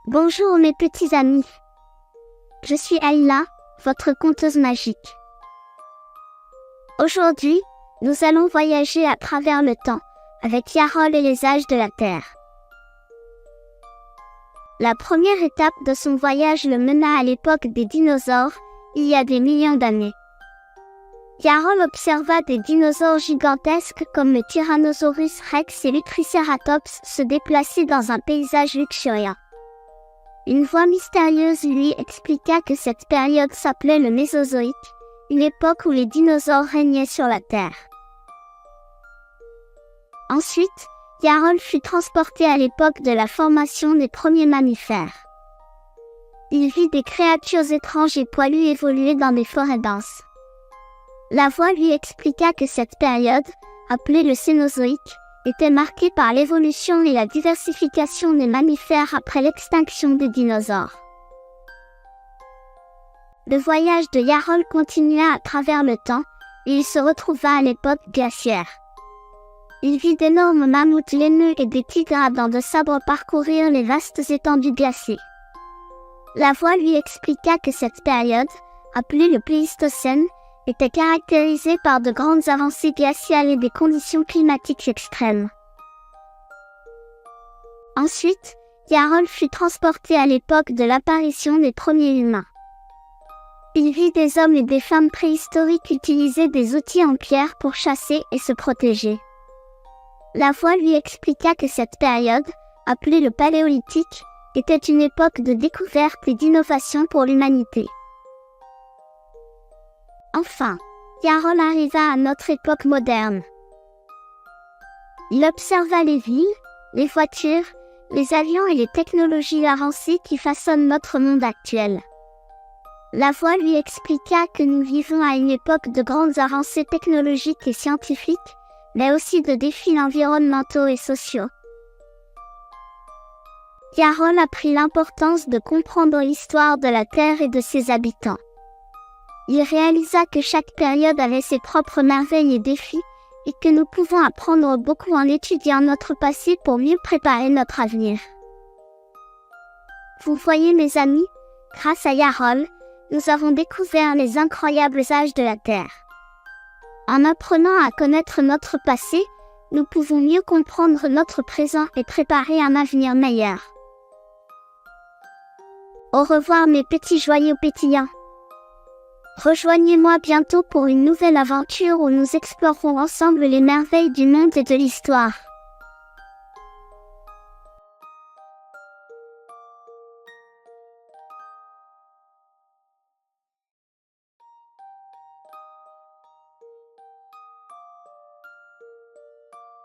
Bonjour mes petits amis. Je suis Ayla, votre conteuse magique. Aujourd'hui, nous allons voyager à travers le temps, avec Yarol et les âges de la Terre. La première étape de son voyage le mena à l'époque des dinosaures, il y a des millions d'années. Yarol observa des dinosaures gigantesques comme le Tyrannosaurus Rex et le Triceratops se déplacer dans un paysage luxuriant. Une voix mystérieuse lui expliqua que cette période s'appelait le Mésozoïque, une époque où les dinosaures régnaient sur la Terre. Ensuite, Yarol fut transporté à l'époque de la formation des premiers mammifères. Il vit des créatures étranges et poilues évoluer dans des forêts denses. La voix lui expliqua que cette période, appelée le Cénozoïque, était marquée par l'évolution et la diversification des mammifères après l'extinction des dinosaures. Le voyage de Yarol continua à travers le temps, et il se retrouva à l'époque glaciaire. Il vit d'énormes mammouths laineux et des tigres à dents de sabre parcourir les vastes étendues glacées. La voix lui expliqua que cette période, appelée le Pléistocène, était caractérisée par de grandes avancées glaciales et des conditions climatiques extrêmes. Ensuite, Yarol fut transporté à l'époque de l'apparition des premiers humains. Il vit des hommes et des femmes préhistoriques utiliser des outils en pierre pour chasser et se protéger. La voix lui expliqua que cette période, appelée le Paléolithique, était une époque de découverte et d'innovation pour l'humanité. Enfin, Yarol arriva à notre époque moderne. Il observa les villes, les voitures, les avions et les technologies avancées qui façonnent notre monde actuel. La voix lui expliqua que nous vivons à une époque de grandes avancées technologiques et scientifiques, mais aussi de défis environnementaux et sociaux. Yarol apprit l'importance de comprendre l'histoire de la Terre et de ses habitants. Il réalisa que chaque période avait ses propres merveilles et défis, et que nous pouvons apprendre beaucoup en étudiant notre passé pour mieux préparer notre avenir. Vous voyez mes amis, grâce à Yarol, nous avons découvert les incroyables âges de la Terre. En apprenant à connaître notre passé, nous pouvons mieux comprendre notre présent et préparer un avenir meilleur. Au revoir mes petits joyaux pétillants. Rejoignez-moi bientôt pour une nouvelle aventure où nous explorerons ensemble les merveilles du monde et de l'histoire.